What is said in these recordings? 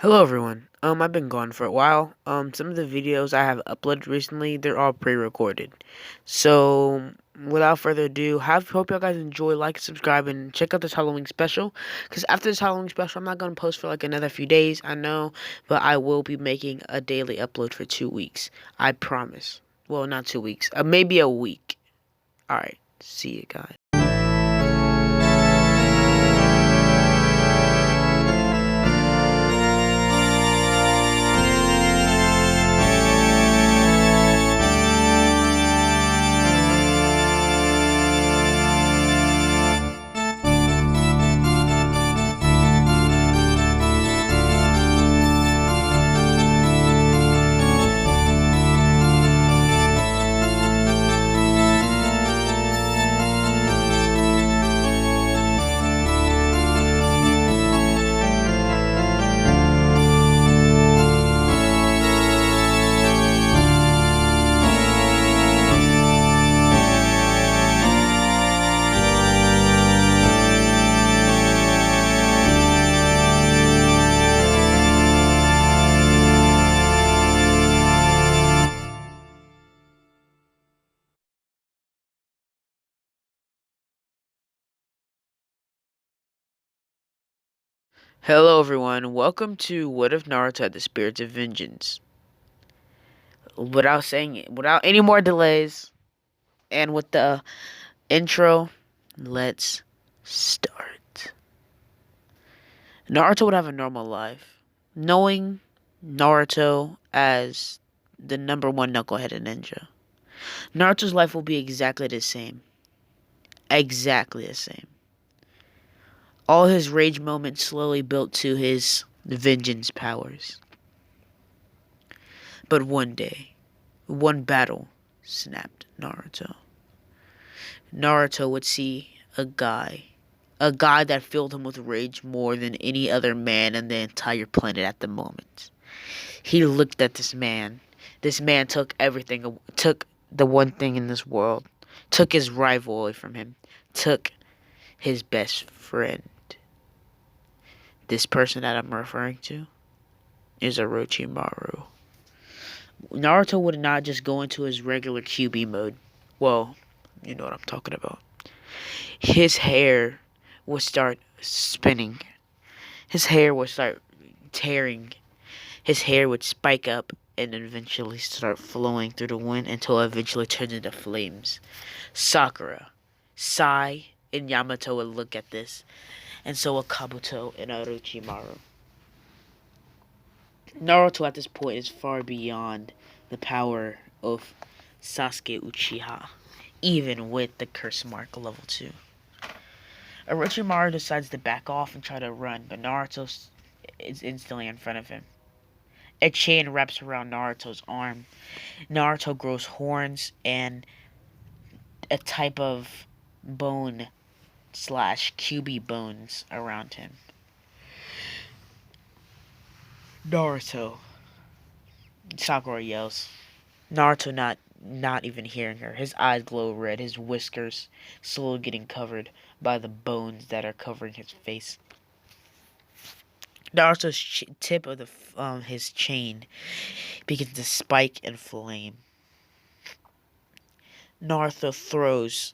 Hello everyone. I've been gone for a while. Some of the videos I have uploaded recently, they're all pre-recorded. So, without further ado, hope y'all guys enjoy, like, subscribe, and check out this Halloween special. Because after this Halloween special, I'm not gonna post for like another few days, I know, but I will be making a daily upload for 2 weeks. I promise. Well, not 2 weeks. Maybe a week. All right. See you guys. Hello everyone. Welcome to What If Naruto Had the Spirits of Vengeance. Without any more delays, and with the intro, let's start. Naruto would have a normal life, knowing Naruto as the number one knuckleheaded ninja. Naruto's life will be exactly the same. Exactly the same. All his rage moments slowly built to his vengeance powers. But one day, one battle snapped Naruto. Naruto would see a guy that filled him with rage more than any other man on the entire planet at the moment. He looked at this man. This man took everything, took the one thing in this world, took his rival away from him, took his best friend. This person that I'm referring to is Orochimaru. Naruto would not just go into his regular QB mode. Well, you know what I'm talking about. His hair would start spinning. His hair would start tearing. His hair would spike up and eventually start flowing through the wind until it eventually turns into flames. Sakura, Sai, and Yamato would look at this, and so would Kabuto and Orochimaru. Naruto at this point is far beyond the power of Sasuke Uchiha, even with the curse mark level 2. Orochimaru decides to back off and try to run, but Naruto is instantly in front of him. A chain wraps around Naruto's arm. Naruto grows horns and a type of bone slash QB bones around him. Naruto. Sakura yells. Naruto not even hearing her. His eyes glow red, his whiskers slowly getting covered by the bones that are covering his face. Naruto's tip of his chain begins to spike and flame. Naruto throws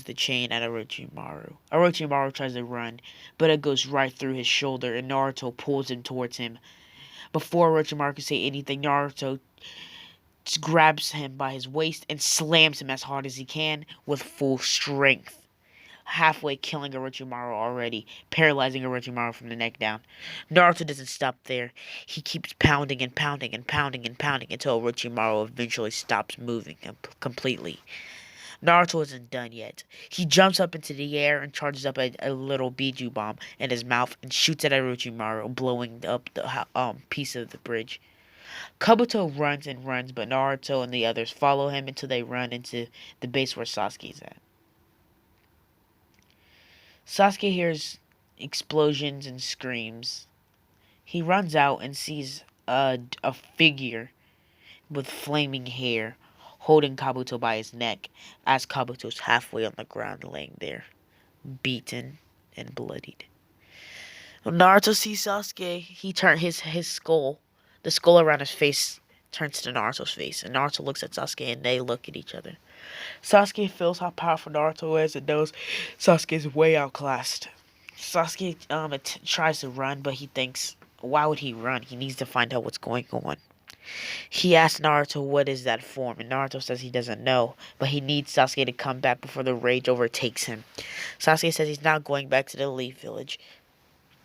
the chain at Orochimaru. Orochimaru tries to run, but it goes right through his shoulder, and Naruto pulls him towards him. Before Orochimaru can say anything, Naruto grabs him by his waist and slams him as hard as he can with full strength, halfway killing Orochimaru already, paralyzing Orochimaru from the neck down. Naruto doesn't stop there. He keeps pounding and pounding and pounding and pounding until Orochimaru eventually stops moving completely. Naruto isn't done yet. He jumps up into the air and charges up a little Biju bomb in his mouth and shoots at Orochimaru, blowing up the piece of the bridge. Kabuto runs and runs, but Naruto and the others follow him until they run into the base where Sasuke's at. Sasuke hears explosions and screams. He runs out and sees a figure with flaming hair holding Kabuto by his neck as Kabuto's halfway on the ground laying there, beaten and bloodied. When Naruto sees Sasuke, he turns his skull, the skull around his face, turns to Naruto's face, and Naruto looks at Sasuke, and they look at each other. Sasuke feels how powerful Naruto is and knows Sasuke is way outclassed. Sasuke tries to run, but he thinks, why would he run? He needs to find out what's going on. He asks Naruto what is that form, and Naruto says he doesn't know, but he needs Sasuke to come back before the rage overtakes him. Sasuke says he's not going back to the Elite Village.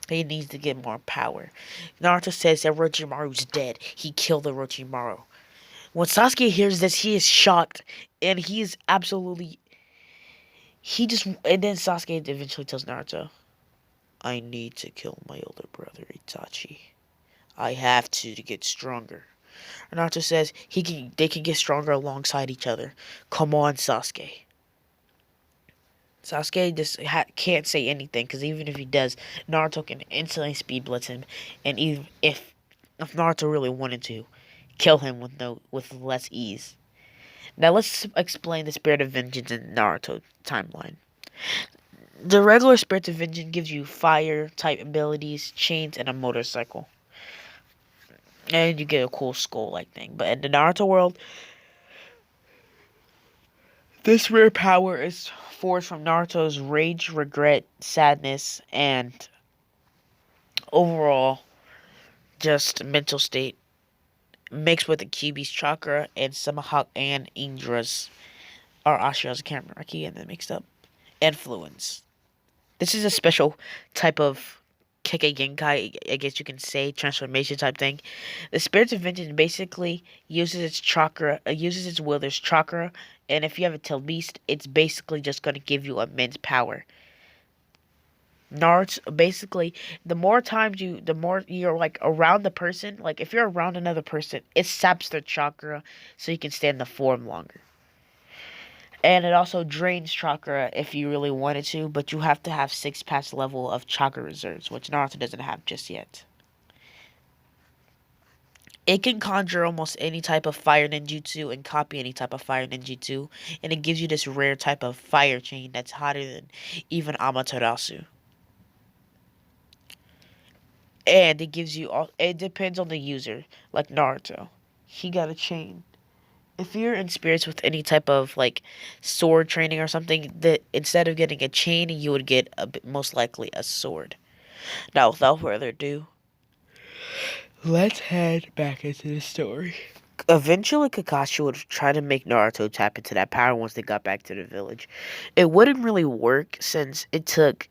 He needs to get more power. Naruto says that Orochimaru's dead. He killed Orochimaru. When Sasuke hears this, he is shocked, and he is absolutely. And then Sasuke eventually tells Naruto, I need to kill my older brother Itachi. I have to get stronger. Naruto says they can get stronger alongside each other. Come on, Sasuke. Sasuke just can't say anything because even if he does, Naruto can instantly speed blitz him, and even if Naruto really wanted to, kill him with less ease. Now let's explain the Spirit of Vengeance in Naruto timeline. The regular Spirit of Vengeance gives you fire type abilities, chains, and a motorcycle. And you get a cool skull-like thing. But in the Naruto world, this rare power is forged from Naruto's rage, regret, sadness, and overall just mental state, mixed with the Kyuubi's chakra and Samahawk and Indra's, or Ashira's, I can't remember, I keep getting that mixed up, influence. This is a special type of Kekkei Genkai, I guess you can say, transformation type thing. The Spirit of Vengeance basically uses its chakra, uses its wither's chakra, and if you have a Tail Beast, it's basically just going to give you immense power. Naruto, basically, the more you're like around the person, like if you're around another person, it saps their chakra so you can stay in the form longer. And it also drains chakra if you really wanted to, but you have to have 6 past level of chakra reserves, which Naruto doesn't have just yet. It can conjure almost any type of fire ninjutsu and copy any type of fire ninjutsu, and it gives you this rare type of fire chain that's hotter than even Amaterasu. And it gives you all. It depends on the user, like Naruto. He got a chain. If you're in spirits with any type of like sword training or something, that instead of getting a chain, you would get most likely a sword. Now, without further ado, let's head back into the story. Eventually, Kakashi would try to make Naruto tap into that power once they got back to the village. It wouldn't really work since it took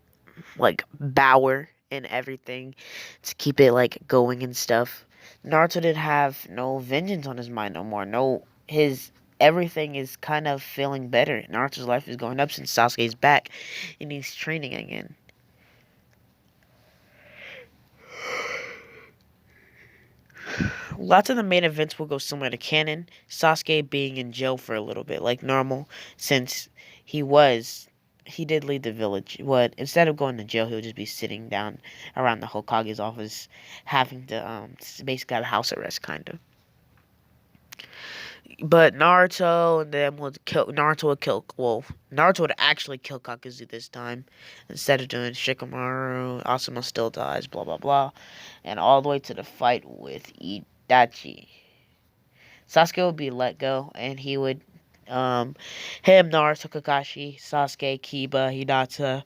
like Bauer and everything to keep it like going and stuff. Naruto didn't have no vengeance on his mind no more. No, his everything is kind of feeling better. Naruto's life is going up since Sasuke's back and he's training again. Lots of the main events will go similar to canon. Sasuke being in jail for a little bit, like normal, since he did leave the village. What instead of going to jail, he would just be sitting down around the Hokage's office, having to basically have house arrest, kind of. But Naruto and them would kill. Naruto would actually kill Kakuzu this time instead of doing Shikamaru. Asuma still dies. Blah blah blah, and all the way to the fight with Itachi. Sasuke would be let go, and he would him, Naruto, Kakashi, Sasuke, Kiba, Hinata,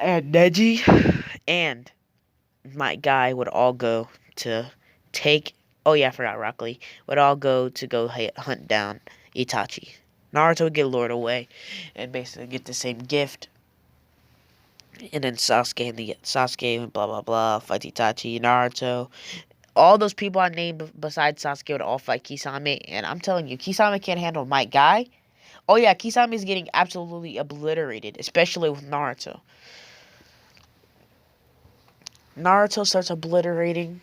and Neji, and my guy would all go to take. Oh yeah, I forgot Rock Lee. Would all go to go hunt down Itachi. Naruto would get lured away, and basically get the same gift. And then Sasuke blah blah blah fight Itachi, Naruto. All those people I named besides Sasuke would all fight Kisame, and I'm telling you, Kisame can't handle my guy. Oh yeah, Kisame is getting absolutely obliterated, especially with Naruto. Naruto starts obliterating,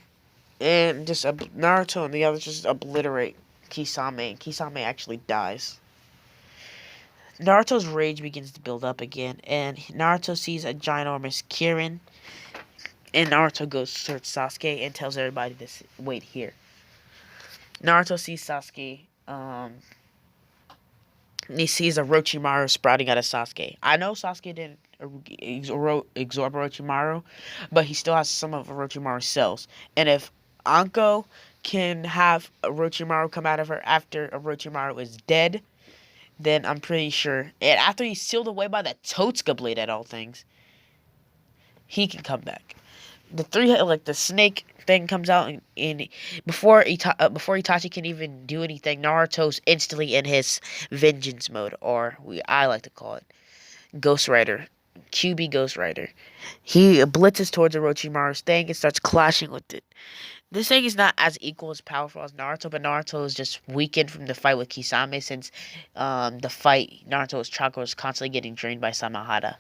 and just Naruto and the others just obliterate Kisame, and Kisame actually dies. Naruto's rage begins to build up again, and Naruto sees a ginormous Kirin, and Naruto goes to search Sasuke and tells everybody to wait here. Naruto sees Sasuke and he sees Orochimaru sprouting out of Sasuke. I know Sasuke didn't absorb Orochimaru, but he still has some of Orochimaru's cells. And if Anko can have Orochimaru come out of her after Orochimaru is dead, then I'm pretty sure. And after he's sealed away by the Totsuka blade at all things, he can come back. The three like the snake thing comes out and before Itachi can even do anything, Naruto's instantly in his vengeance mode, or I like to call it Ghost Rider, QB Ghost Rider. He blitzes towards Orochimaru's thing and starts clashing with it. This thing is not as equal as powerful as Naruto, but Naruto is just weakened from the fight with Kisame since the fight Naruto's chakra was constantly getting drained by Samahara.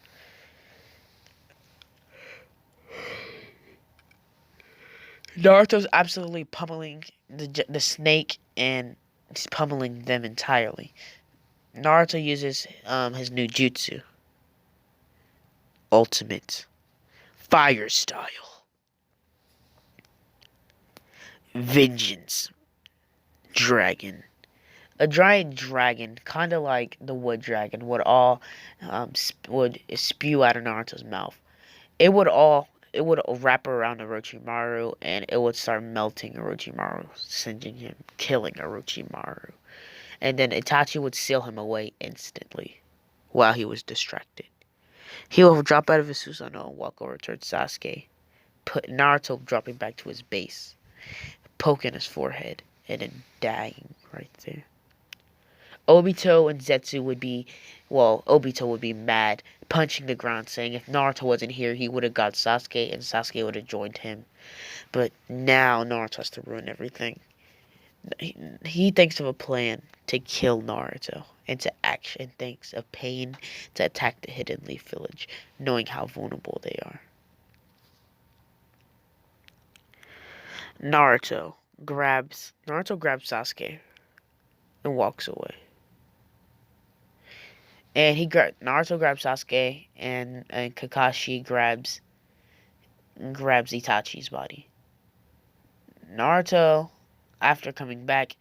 Naruto's absolutely pummeling the snake and he's pummeling them entirely. Naruto uses his new jutsu, ultimate fire style, vengeance dragon. A giant dragon, kind of like the wood dragon, would spew out of Naruto's mouth. It would wrap around Orochimaru and it would start melting Orochimaru, singeing him, killing Orochimaru. And then Itachi would seal him away instantly while he was distracted. He will drop out of his Susanoo and walk over towards Sasuke, put Naruto dropping back to his base, poking his forehead, and then dying right there. Obito and Zetsu Obito would be mad, punching the ground, saying if Naruto wasn't here, he would have got Sasuke, and Sasuke would have joined him. But now Naruto has to ruin everything. He thinks of a plan to kill Naruto, and to action thinks of Pain to attack the Hidden Leaf Village, knowing how vulnerable they are. Naruto grabs Sasuke and walks away. And Naruto grabs Sasuke, and Kakashi grabs Itachi's body. Naruto, after coming back,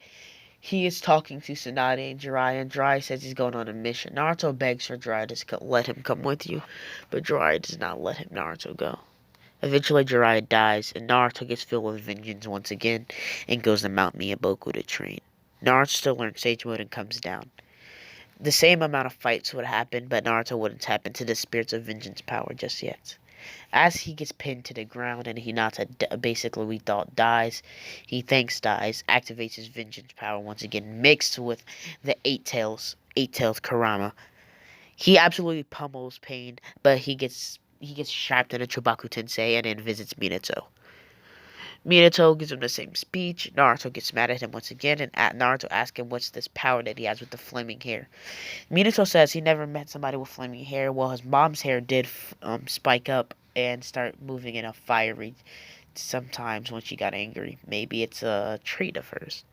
he is talking to Tsunade and Jiraiya says he's going on a mission. Naruto begs for Jiraiya to let him come with you, but Jiraiya does not let Naruto go. Eventually, Jiraiya dies, and Naruto gets filled with vengeance once again, and goes to Mount Miyaboku to train. Naruto still learns Sage Mode and comes down. The same amount of fights would happen, but Naruto wouldn't tap into the Spirits of Vengeance power just yet. As he gets pinned to the ground and Hinata basically we thought dies, he thanks dies, activates his vengeance power once again, mixed with the eight tails Kurama. He absolutely pummels Pain, but he gets trapped in a Chobaku Tensei and then visits Minato. Minato gives him the same speech. Naruto gets mad at him once again, and Naruto asks him what's this power that he has with the flaming hair. Minato says he never met somebody with flaming hair. Well, his mom's hair did spike up and start moving in a fiery sometimes when she got angry. Maybe it's a trait of hers.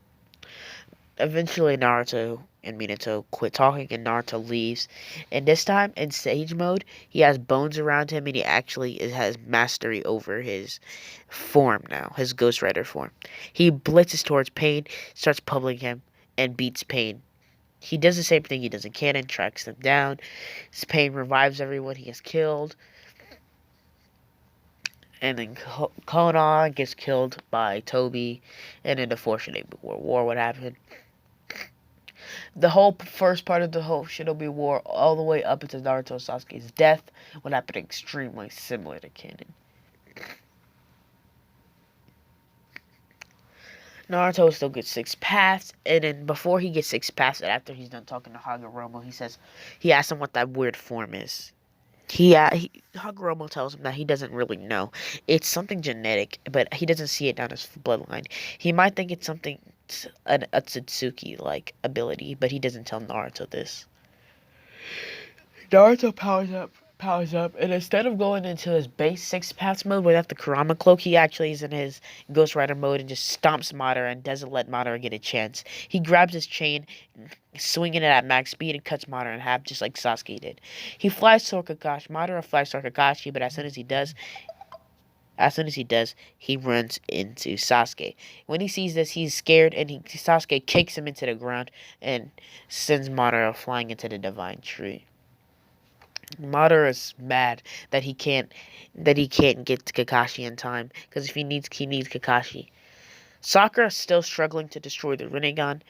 Eventually, Naruto and Minato quit talking and Naruto leaves. And this time, in Sage Mode, he has bones around him and he actually has mastery over his form now, his Ghost Rider form. He blitzes towards Pain, starts pummeling him, and beats Pain. He does the same thing he does in Canon, tracks them down. His Pain revives everyone he has killed. And then Konan gets killed by Toby. And in the Shinobi War, what happened? The whole first part of the whole Shinobi War, all the way up into Naruto Sasuke's death, would happen extremely similar to canon. Naruto still gets 6 paths, and then before he gets 6 paths, and after he's done talking to Hagoromo, he asks him what that weird form is. Hagoromo tells him that he doesn't really know. It's something genetic, but he doesn't see it down his bloodline. He might think it's something, a Tsutsuki-like ability, but he doesn't tell Naruto this. Naruto powers up, and instead of going into his base 6 paths mode without the Kurama cloak, he actually is in his Ghost Rider mode and just stomps Madara and doesn't let Madara get a chance. He grabs his chain, swinging it at max speed, and cuts Madara in half just like Sasuke did. He flies toward Kakashi. Madara flies toward Kakashi, but as soon as he does, As soon as he does, he runs into Sasuke. When he sees this, he's scared, and Sasuke kicks him into the ground and sends Madara flying into the Divine Tree. Madara is mad that he can't get to Kakashi in time, because if he needs Kakashi. Sakura is still struggling to destroy the Rinnegan.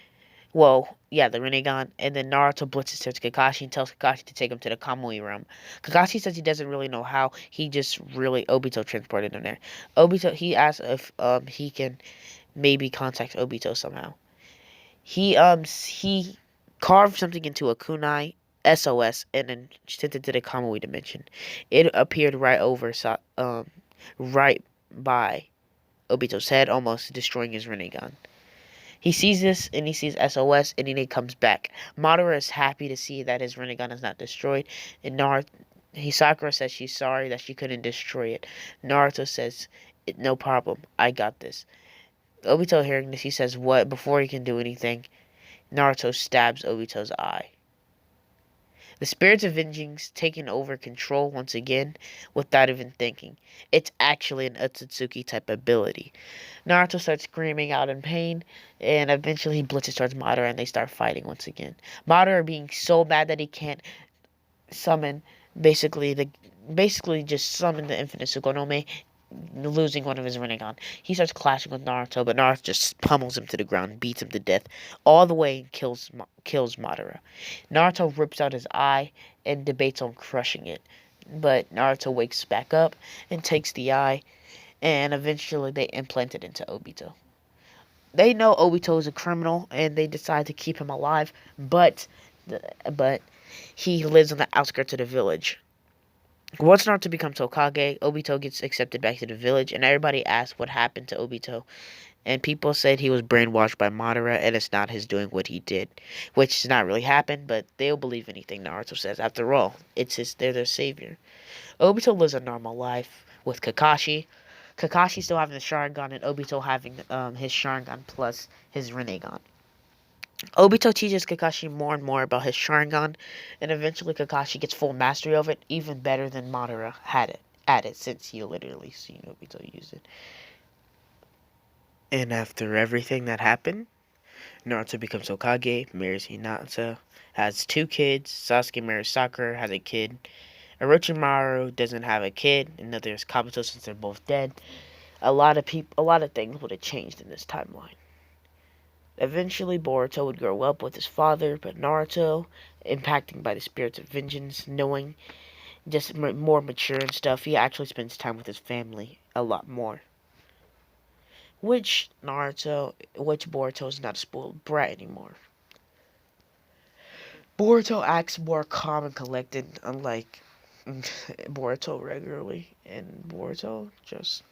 Well, yeah, the Rinnegan, and then Naruto blitzes towards Kakashi and tells Kakashi to take him to the Kamui realm. Kakashi says he doesn't really know how. He just really Obito transported him there. Obito, he asks if he can maybe contact Obito somehow. He carved something into a kunai SOS and then sent it to the Kamui dimension. It appeared right by Obito's head, almost destroying his Rinnegan. He sees this and he sees SOS and then he comes back. Madara is happy to see that his Rinnegan is not destroyed, and Sakura says she's sorry that she couldn't destroy it. Naruto says, "No problem, I got this." Obito hearing this, he says, "What?" Before he can do anything, Naruto stabs Obito's eye. The spirits of vengeance taking over control once again without even thinking. It's actually an Otsutsuki type ability. Naruto starts screaming out in pain, and eventually he blitzes towards Madara and they start fighting once again. Madara being so bad that he can't summon basically just summon the infinite Sukonome, losing one of his Rinnegan. He starts clashing with Naruto, but Naruto just pummels him to the ground, beats him to death, all the way and kills Madara. Naruto rips out his eye and debates on crushing it, but Naruto wakes back up and takes the eye, and eventually they implant it into Obito. They know Obito is a criminal, and they decide to keep him alive, but he lives on the outskirts of the village. Once Naruto becomes Hokage, Obito gets accepted back to the village, and everybody asks what happened to Obito. And people said he was brainwashed by Madara, and it's not his doing what he did. Which has not really happened, but they'll believe anything Naruto says. After all, they're their savior. Obito lives a normal life with Kakashi. Kakashi still having the Sharingan, and Obito having his Sharingan plus his Rinnegan. Obito teaches Kakashi more and more about his Sharingan, and eventually Kakashi gets full mastery of it, even better than Madara had it at it, since he literally seen Obito use it. And after everything that happened, Naruto becomes Hokage, marries Hinata, has 2 kids. Sasuke marries Sakura, has a kid. Orochimaru doesn't have a kid, and neither is Kabuto since they're both dead. A lot of things would have changed in this timeline. Eventually, Boruto would grow up with his father, but Naruto, impacted by the spirits of vengeance, knowing just more mature and stuff, he actually spends time with his family a lot more. Which Boruto is not a spoiled brat anymore. Boruto acts more calm and collected, unlike Boruto regularly, and Boruto just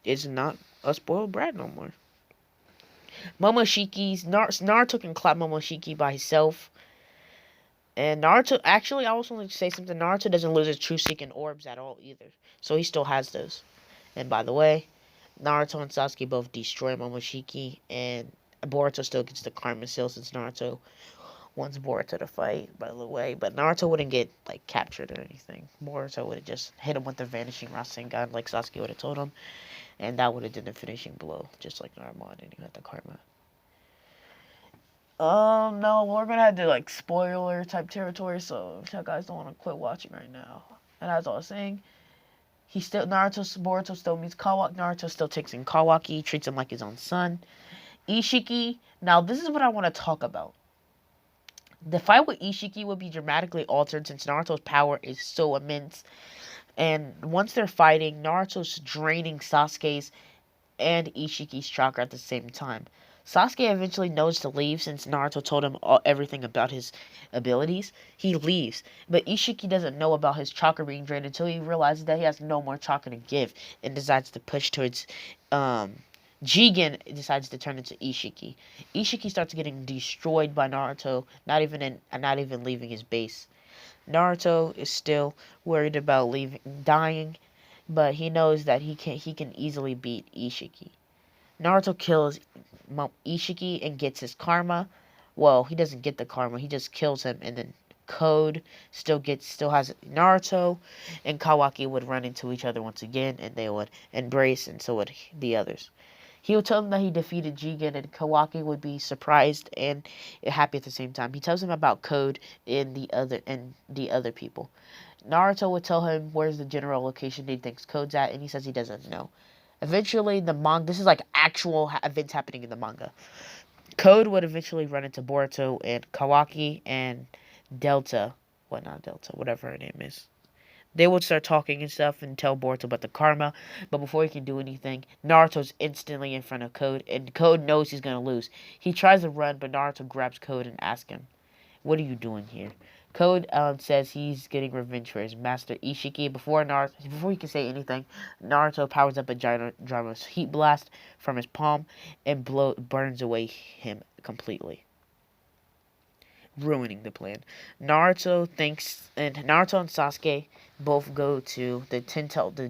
is not a spoiled brat no more. Naruto can clap Momoshiki by himself. And Naruto, actually, I also want to say something. Naruto doesn't lose his true seeking orbs at all either. So he still has those. And by the way, Naruto and Sasuke both destroy Momoshiki, and Boruto still gets the Karma Seal since Naruto wants Boruto to fight, by the way. But Naruto wouldn't get, like, captured or anything. Boruto would have just hit him with the Vanishing Rasengan like Sasuke would have told him. And that would have done the finishing blow, just like Naruto, and he had the Karma. No, we're gonna have to like spoiler type territory, so if you guys don't want to quit watching right now. And as I was saying, Boruto still meets Kawaki. Naruto still takes in Kawaki, treats him like his own son. Ishiki. Now this is what I want to talk about. The fight with Ishiki would be dramatically altered since Naruto's power is so immense. And once they're fighting, Naruto's draining Sasuke's and Ishiki's chakra at the same time. Sasuke eventually knows to leave since Naruto told him everything about his abilities. He leaves, but Ishiki doesn't know about his chakra being drained until he realizes that he has no more chakra to give and decides to push towards Jigen decides to turn into Ishiki. Ishiki starts getting destroyed by Naruto, not even leaving his base. Naruto is still worried about dying, but he knows that he can easily beat Ishiki. Naruto kills Ishiki and gets his karma. Well, he doesn't get the karma. He just kills him and then Code still has Naruto, and Kawaki would run into each other once again, and they would embrace, and so would the others. He would tell them that he defeated Jigen, and Kawaki would be surprised and happy at the same time. He tells him about Code and the other people. Naruto would tell him where's the general location he thinks Code's at, and he says he doesn't know. Eventually, this is like actual events happening in the manga. Code would eventually run into Boruto and Kawaki and Delta, whatever her name is. They would start talking and stuff and tell Boruto about the karma, but before he can do anything, Naruto's instantly in front of Code, and Code knows he's gonna lose. He tries to run, but Naruto grabs Code and asks him, "What are you doing here?" Code says he's getting revenge for his master Ishiki. Before he can say anything, Naruto powers up a ginormous heat blast from his palm and burns away him completely, ruining the plan. Naruto and Sasuke both go to the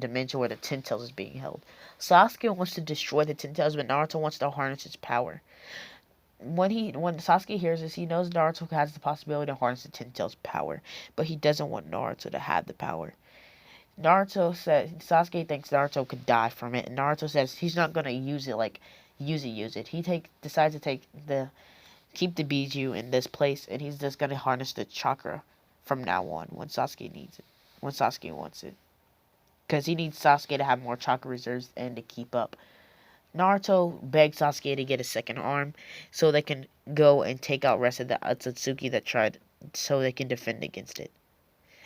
dimension where the Ten Tails is being held. Sasuke wants to destroy the Ten Tails, but Naruto wants to harness its power. When Sasuke hears this, he knows Naruto has the possibility to harness the Ten Tails' power, but he doesn't want Naruto to have the power. Sasuke thinks Naruto could die from it, and Naruto says he's not gonna use it. He decides to keep the Biju in this place, and he's just gonna harness the chakra from now on when Sasuke wants it, because he needs Sasuke to have more chakra reserves and to keep up. Naruto begs Sasuke to get a second arm so they can go and take out rest of the Otsutsuki so they can defend against it.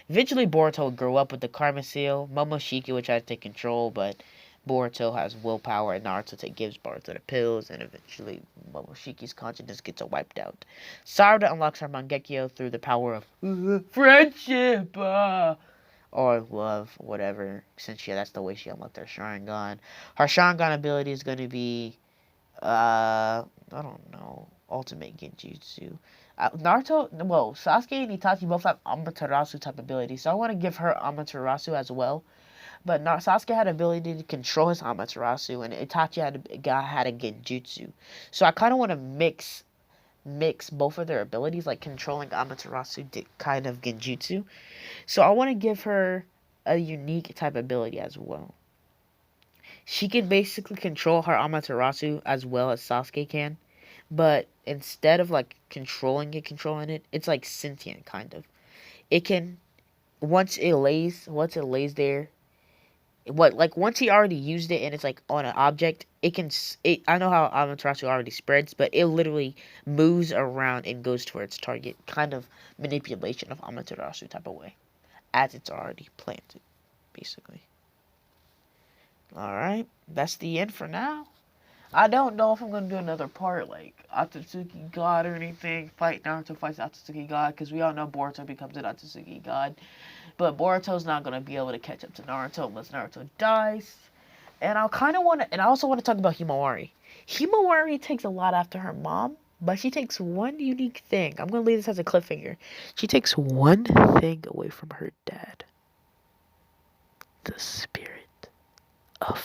Eventually, Boruto would grow up with the Karma Seal. Momoshiki would try to take control, but Boruto has willpower, and Naruto gives Boruto the pills, and eventually Momoshiki's consciousness gets wiped out. Sarada unlocks her Mangekyo through the power of friendship, or love, whatever, since that's the way she unlocked her Sharingan. Her Sharingan ability is going to be, I don't know, Ultimate Genjutsu. Sasuke and Itachi both have Amaterasu type abilities, so I want to give her Amaterasu as well. But Sasuke had the ability to control his Amaterasu, and Itachi had a Genjutsu. So I kind of want to mix both of their abilities, like controlling Amaterasu kind of Genjutsu. So I want to give her a unique type of ability as well. She can basically control her Amaterasu as well as Sasuke can, but instead of like controlling it, it's like sentient kind of. It can once it lays there. Once he already used it and it's like on an object, I know how Amaterasu already spreads, but it literally moves around and goes towards target, kind of manipulation of Amaterasu type of way, as it's already planted, basically. Alright, that's the end for now. I don't know if I'm gonna do another part like Otsutsuki God or anything. Naruto fights Otsutsuki God, because we all know Boruto becomes an Otsutsuki God. But Boruto's not gonna be able to catch up to Naruto unless Naruto dies. And I also want to talk about Himawari. Himawari takes a lot after her mom, but she takes one unique thing. I'm gonna leave this as a cliffhanger. She takes one thing away from her dad: the spirit of